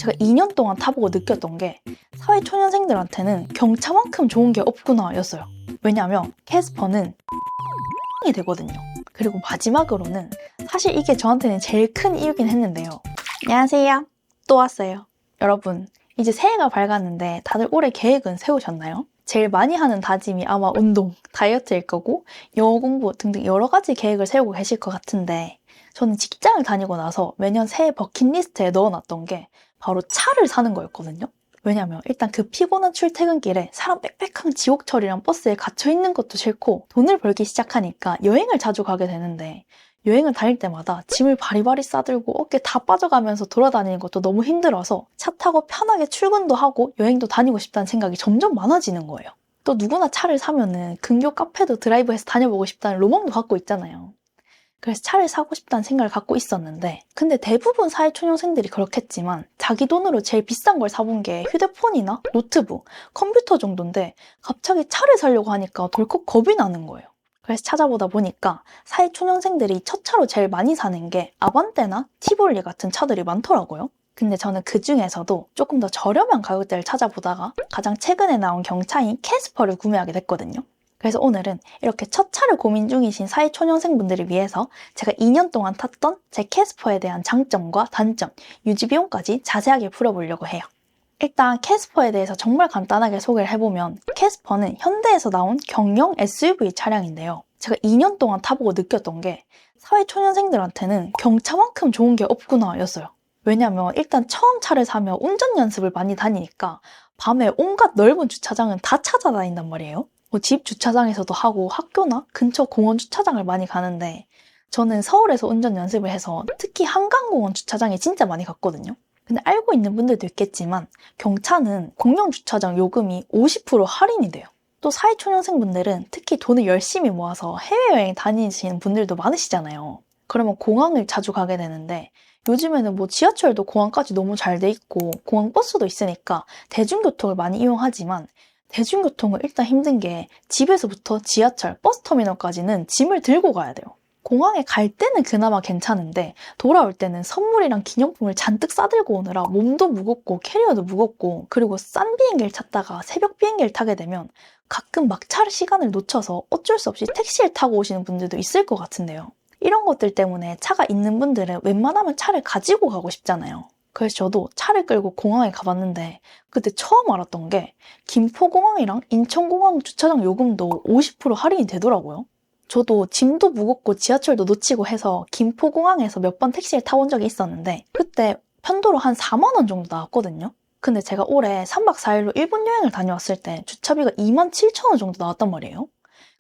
제가 2년 동안 타보고 느꼈던 게 사회초년생들한테는 경차만큼 좋은 게 없구나 였어요. 왜냐면 캐스퍼는 이 되거든요. 그리고 마지막으로는 사실 이게 저한테는 제일 큰 이유긴 했는데요. 안녕하세요. 또 왔어요. 여러분, 이제 새해가 밝았는데 다들 올해 계획은 세우셨나요? 제일 많이 하는 다짐이 아마 운동, 다이어트일 거고 영어 공부 등등 여러 가지 계획을 세우고 계실 것 같은데 저는 직장을 다니고 나서 매년 새해 버킷리스트에 넣어놨던 게 바로 차를 사는 거였거든요. 왜냐면 일단 그 피곤한 출퇴근길에 사람 빽빽한 지옥철이랑 버스에 갇혀있는 것도 싫고 돈을 벌기 시작하니까 여행을 자주 가게 되는데 여행을 다닐 때마다 짐을 바리바리 싸들고 어깨 다 빠져가면서 돌아다니는 것도 너무 힘들어서 차 타고 편하게 출근도 하고 여행도 다니고 싶다는 생각이 점점 많아지는 거예요. 또 누구나 차를 사면은 근교 카페도 드라이브해서 다녀보고 싶다는 로망도 갖고 있잖아요. 그래서 차를 사고 싶다는 생각을 갖고 있었는데 근데 대부분 사회초년생들이 그렇겠지만 자기 돈으로 제일 비싼 걸 사본 게 휴대폰이나 노트북, 컴퓨터 정도인데 갑자기 차를 사려고 하니까 덜컥 겁이 나는 거예요. 그래서 찾아보다 보니까 사회초년생들이 첫 차로 제일 많이 사는 게 아반떼나 티볼리 같은 차들이 많더라고요. 근데 저는 그 중에서도 조금 더 저렴한 가격대를 찾아보다가 가장 최근에 나온 경차인 캐스퍼를 구매하게 됐거든요. 그래서 오늘은 이렇게 첫 차를 고민 중이신 사회초년생분들을 위해서 제가 2년 동안 탔던 제 캐스퍼에 대한 장점과 단점, 유지비용까지 자세하게 풀어보려고 해요. 일단 캐스퍼에 대해서 정말 간단하게 소개를 해보면 캐스퍼는 현대에서 나온 경영 SUV 차량인데요. 제가 2년 동안 타보고 느꼈던 게 사회초년생들한테는 경차만큼 좋은 게 없구나 였어요. 왜냐면 일단 처음 차를 사면 운전 연습을 많이 다니니까 밤에 온갖 넓은 주차장은 다 찾아다닌단 말이에요. 집 주차장에서도 하고 학교나 근처 공원 주차장을 많이 가는데 저는 서울에서 운전 연습을 해서 특히 한강공원 주차장에 진짜 많이 갔거든요. 근데 알고 있는 분들도 있겠지만 경차는 공영 주차장 요금이 50% 할인이 돼요. 또 사회초년생분들은 특히 돈을 열심히 모아서 해외여행 다니시는 분들도 많으시잖아요. 그러면 공항을 자주 가게 되는데 요즘에는 뭐 지하철도 공항까지 너무 잘 돼 있고 공항버스도 있으니까 대중교통을 많이 이용하지만 대중교통은 일단 힘든 게 집에서부터 지하철, 버스터미널까지는 짐을 들고 가야 돼요. 공항에 갈 때는 그나마 괜찮은데 돌아올 때는 선물이랑 기념품을 잔뜩 싸들고 오느라 몸도 무겁고 캐리어도 무겁고 그리고 싼 비행기를 찾다가 새벽 비행기를 타게 되면 가끔 막차 시간을 놓쳐서 어쩔 수 없이 택시를 타고 오시는 분들도 있을 것 같은데요. 이런 것들 때문에 차가 있는 분들은 웬만하면 차를 가지고 가고 싶잖아요. 그래서 저도 차를 끌고 공항에 가봤는데 그때 처음 알았던 게 김포공항이랑 인천공항 주차장 요금도 50% 할인이 되더라고요. 저도 짐도 무겁고 지하철도 놓치고 해서 김포공항에서 몇 번 택시를 타본 적이 있었는데 그때 편도로 한 4만 원 정도 나왔거든요. 근데 제가 올해 3박 4일로 일본 여행을 다녀왔을 때 주차비가 2만 7천 원 정도 나왔단 말이에요.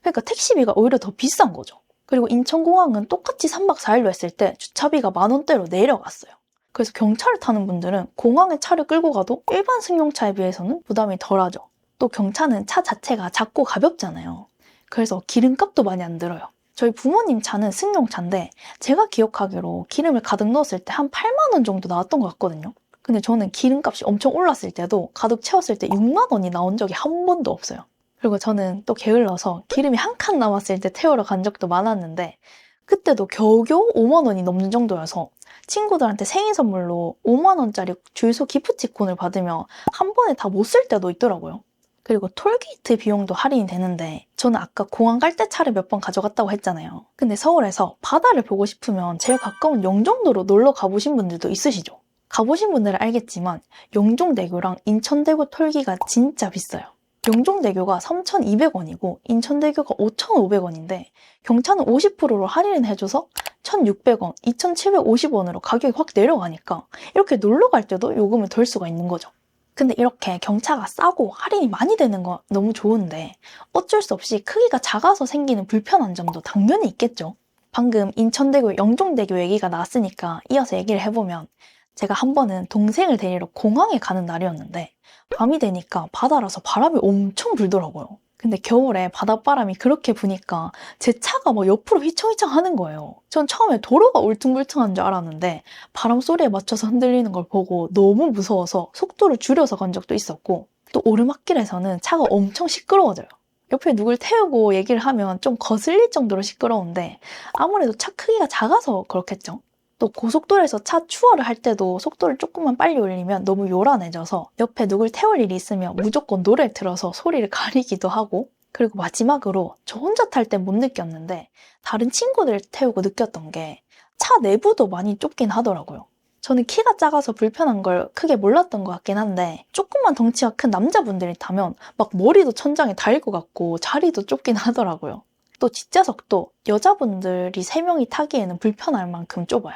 그러니까 택시비가 오히려 더 비싼 거죠. 그리고 인천공항은 똑같이 3박 4일로 했을 때 주차비가 만 원대로 내려갔어요. 그래서 경차를 타는 분들은 공항에 차를 끌고 가도 일반 승용차에 비해서는 부담이 덜하죠. 또 경차는 차 자체가 작고 가볍잖아요. 그래서 기름값도 많이 안 들어요. 저희 부모님 차는 승용차인데 제가 기억하기로 기름을 가득 넣었을 때 한 8만 원 정도 나왔던 것 같거든요. 근데 저는 기름값이 엄청 올랐을 때도 가득 채웠을 때 6만 원이 나온 적이 한 번도 없어요. 그리고 저는 또 게을러서 기름이 한 칸 남았을 때 태우러 간 적도 많았는데 그때도 겨우겨우 5만 원이 넘는 정도여서 친구들한테 생일 선물로 5만 원짜리 주유소 기프티콘을 받으면 한 번에 다 못 쓸 때도 있더라고요. 그리고 톨게이트 비용도 할인이 되는데 저는 아까 공항 갈 때 차를 몇 번 가져갔다고 했잖아요. 근데 서울에서 바다를 보고 싶으면 제일 가까운 영종도로 놀러 가보신 분들도 있으시죠? 가보신 분들은 알겠지만 영종대교랑 인천대교 톨기가 진짜 비싸요. 영종대교가 3,200원이고 인천대교가 5,500원인데 경차는 50%로 할인을 해줘서 1,600원, 2,750원으로 가격이 확 내려가니까 이렇게 놀러 갈 때도 요금을 덜 수가 있는 거죠. 근데 이렇게 경차가 싸고 할인이 많이 되는 건 너무 좋은데 어쩔 수 없이 크기가 작아서 생기는 불편한 점도 당연히 있겠죠. 방금 인천대교, 영종대교 얘기가 나왔으니까 이어서 얘기를 해보면 제가 한 번은 동생을 데리러 공항에 가는 날이었는데 밤이 되니까 바다라서 바람이 엄청 불더라고요. 근데 겨울에 바닷바람이 그렇게 부니까 제 차가 막 옆으로 휘청휘청 하는 거예요. 전 처음에 도로가 울퉁불퉁한 줄 알았는데 바람 소리에 맞춰서 흔들리는 걸 보고 너무 무서워서 속도를 줄여서 간 적도 있었고 또 오르막길에서는 차가 엄청 시끄러워져요. 옆에 누굴 태우고 얘기를 하면 좀 거슬릴 정도로 시끄러운데 아무래도 차 크기가 작아서 그렇겠죠. 또 고속도로에서 차 추월을 할 때도 속도를 조금만 빨리 올리면 너무 요란해져서 옆에 누굴 태울 일이 있으면 무조건 노래를 틀어서 소리를 가리기도 하고, 그리고 마지막으로 저 혼자 탈 때 못 느꼈는데 다른 친구들 태우고 느꼈던 게 차 내부도 많이 좁긴 하더라고요. 저는 키가 작아서 불편한 걸 크게 몰랐던 것 같긴 한데 조금만 덩치가 큰 남자분들이 타면 막 머리도 천장에 닿을 것 같고 자리도 좁긴 하더라고요. 또 뒷좌석도 여자분들이 3명이 타기에는 불편할 만큼 좁아요.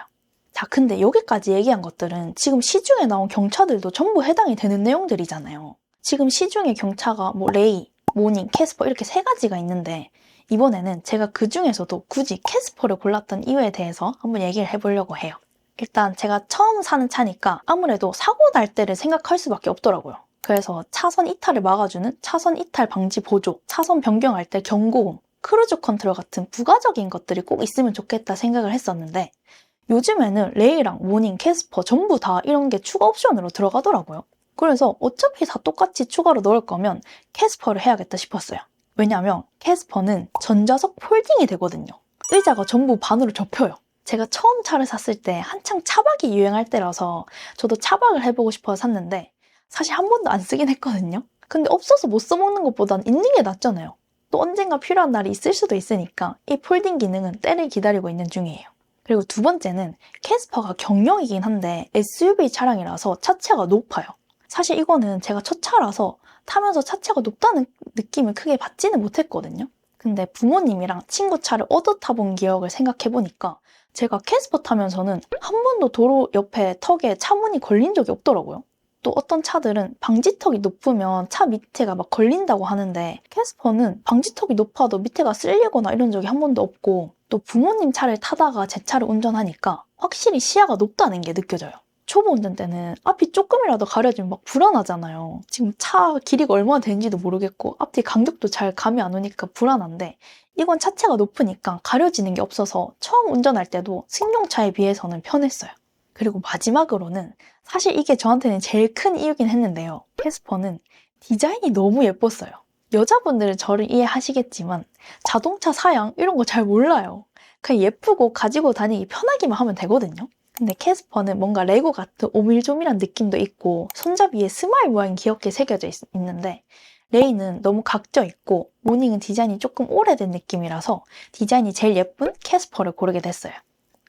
자, 근데 여기까지 얘기한 것들은 지금 시중에 나온 경차들도 전부 해당이 되는 내용들이잖아요. 지금 시중에 경차가 뭐 레이, 모닝, 캐스퍼 이렇게 3가지가 있는데 이번에는 제가 그 중에서도 굳이 캐스퍼를 골랐던 이유에 대해서 한번 얘기를 해보려고 해요. 일단 제가 처음 사는 차니까 아무래도 사고 날 때를 생각할 수밖에 없더라고요. 그래서 차선 이탈을 막아주는 차선 이탈 방지 보조, 차선 변경할 때 경고음, 크루즈 컨트롤 같은 부가적인 것들이 꼭 있으면 좋겠다 생각을 했었는데 요즘에는 레이랑 모닝, 캐스퍼 전부 다 이런 게 추가 옵션으로 들어가더라고요. 그래서 어차피 다 똑같이 추가로 넣을 거면 캐스퍼를 해야겠다 싶었어요. 왜냐면 캐스퍼는 전좌석 폴딩이 되거든요. 의자가 전부 반으로 접혀요. 제가 처음 차를 샀을 때 한창 차박이 유행할 때라서 저도 차박을 해보고 싶어서 샀는데 사실 한 번도 안 쓰긴 했거든요. 근데 없어서 못 써먹는 것보단 있는 게 낫잖아요. 또 언젠가 필요한 날이 있을 수도 있으니까 이 폴딩 기능은 때를 기다리고 있는 중이에요. 그리고 두 번째는 캐스퍼가 경량이긴 한데 SUV 차량이라서 차체가 높아요. 사실 이거는 제가 첫 차라서 타면서 차체가 높다는 느낌을 크게 받지는 못했거든요. 근데 부모님이랑 친구 차를 얻어 타본 기억을 생각해보니까 제가 캐스퍼 타면서는 한 번도 도로 옆에 턱에 차문이 걸린 적이 없더라고요. 또 어떤 차들은 방지턱이 높으면 차 밑에가 막 걸린다고 하는데 캐스퍼는 방지턱이 높아도 밑에가 쓸리거나 이런 적이 한 번도 없고, 또 부모님 차를 타다가 제 차를 운전하니까 확실히 시야가 높다는 게 느껴져요. 초보 운전 때는 앞이 조금이라도 가려지면 막 불안하잖아요. 지금 차 길이가 얼마나 되는지도 모르겠고 앞뒤 간격도 잘 감이 안 오니까 불안한데 이건 차체가 높으니까 가려지는 게 없어서 처음 운전할 때도 승용차에 비해서는 편했어요. 그리고 마지막으로는 사실 이게 저한테는 제일 큰 이유긴 했는데요. 캐스퍼는 디자인이 너무 예뻤어요. 여자분들은 저를 이해하시겠지만 자동차 사양 이런 거 잘 몰라요. 그냥 예쁘고 가지고 다니기 편하기만 하면 되거든요. 근데 캐스퍼는 뭔가 레고 같은 오밀조밀한 느낌도 있고 손잡이에 스마일 모양이 귀엽게 새겨져 있는데 레이는 너무 각져 있고 모닝은 디자인이 조금 오래된 느낌이라서 디자인이 제일 예쁜 캐스퍼를 고르게 됐어요.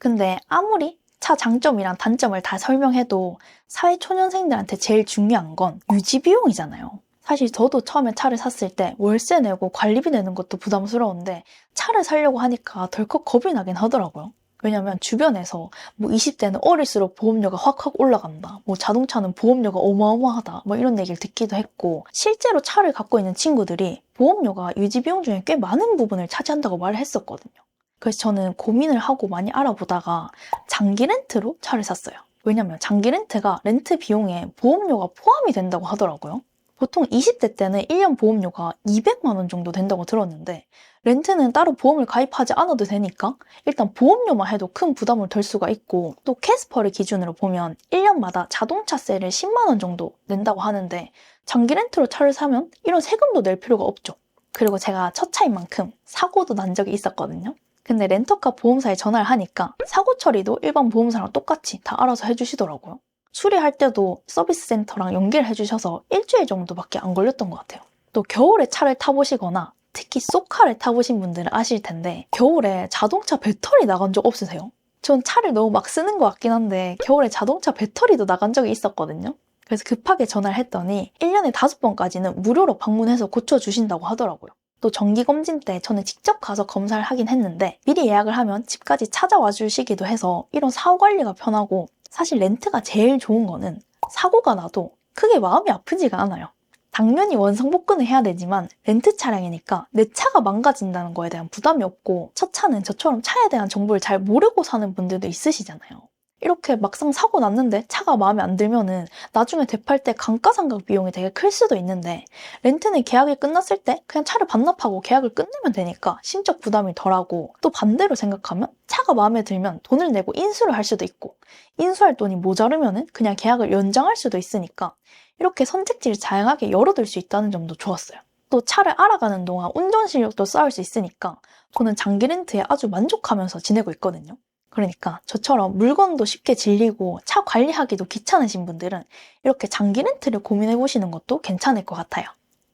근데 아무리 차 장점이랑 단점을 다 설명해도 사회초년생들한테 제일 중요한 건 유지 비용이잖아요. 사실 저도 처음에 차를 샀을 때 월세 내고 관리비 내는 것도 부담스러운데 차를 사려고 하니까 덜컥 겁이 나긴 하더라고요. 왜냐면 주변에서 뭐 20대는 어릴수록 보험료가 확 올라간다, 뭐 자동차는 보험료가 어마어마하다, 뭐 이런 얘기를 듣기도 했고 실제로 차를 갖고 있는 친구들이 보험료가 유지 비용 중에 꽤 많은 부분을 차지한다고 말을 했었거든요. 그래서 저는 고민을 하고 많이 알아보다가 장기 렌트로 차를 샀어요. 왜냐면 장기 렌트가 렌트 비용에 보험료가 포함이 된다고 하더라고요. 보통 20대 때는 1년 보험료가 200만 원 정도 된다고 들었는데 렌트는 따로 보험을 가입하지 않아도 되니까 일단 보험료만 해도 큰 부담을 덜 수가 있고, 또 캐스퍼를 기준으로 보면 1년마다 자동차세를 10만 원 정도 낸다고 하는데 장기 렌트로 차를 사면 이런 세금도 낼 필요가 없죠. 그리고 제가 첫 차인 만큼 사고도 난 적이 있었거든요. 근데 렌터카 보험사에 전화를 하니까 사고 처리도 일반 보험사랑 똑같이 다 알아서 해주시더라고요. 수리할 때도 서비스 센터랑 연결해 주셔서 일주일 정도밖에 안 걸렸던 것 같아요. 또 겨울에 차를 타보시거나 특히 쏘카를 타보신 분들은 아실 텐데 겨울에 자동차 배터리 나간 적 없으세요? 전 차를 너무 막 쓰는 것 같긴 한데 겨울에 자동차 배터리도 나간 적이 있었거든요. 그래서 급하게 전화를 했더니 1년에 5번까지는 무료로 방문해서 고쳐주신다고 하더라고요. 또 정기검진 때 저는 직접 가서 검사를 하긴 했는데 미리 예약을 하면 집까지 찾아와 주시기도 해서 이런 사후 관리가 편하고, 사실 렌트가 제일 좋은 거는 사고가 나도 크게 마음이 아프지가 않아요. 당연히 원상복구는 해야 되지만 렌트 차량이니까 내 차가 망가진다는 거에 대한 부담이 없고, 첫 차는 저처럼 차에 대한 정보를 잘 모르고 사는 분들도 있으시잖아요. 이렇게 막상 사고 났는데 차가 마음에 안 들면은 나중에 되팔 때 감가상각 비용이 되게 클 수도 있는데 렌트는 계약이 끝났을 때 그냥 차를 반납하고 계약을 끝내면 되니까 심적 부담이 덜하고, 또 반대로 생각하면 차가 마음에 들면 돈을 내고 인수를 할 수도 있고 인수할 돈이 모자르면은 그냥 계약을 연장할 수도 있으니까 이렇게 선택지를 다양하게 열어둘 수 있다는 점도 좋았어요. 또 차를 알아가는 동안 운전 실력도 쌓을 수 있으니까 저는 장기 렌트에 아주 만족하면서 지내고 있거든요. 그러니까 저처럼 물건도 쉽게 질리고 차 관리하기도 귀찮으신 분들은 이렇게 장기 렌트를 고민해보시는 것도 괜찮을 것 같아요.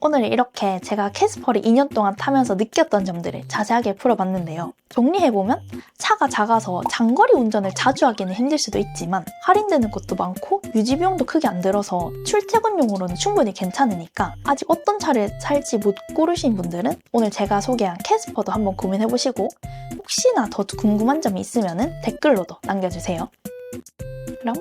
오늘 이렇게 제가 캐스퍼를 2년 동안 타면서 느꼈던 점들을 자세하게 풀어봤는데요. 정리해보면 차가 작아서 장거리 운전을 자주 하기는 힘들 수도 있지만 할인되는 것도 많고 유지 비용도 크게 안 들어서 출퇴근용으로는 충분히 괜찮으니까 아직 어떤 차를 살지 못 고르신 분들은 오늘 제가 소개한 캐스퍼도 한번 고민해보시고 혹시나 더 궁금한 점이 있으면 댓글로도 남겨주세요. 그럼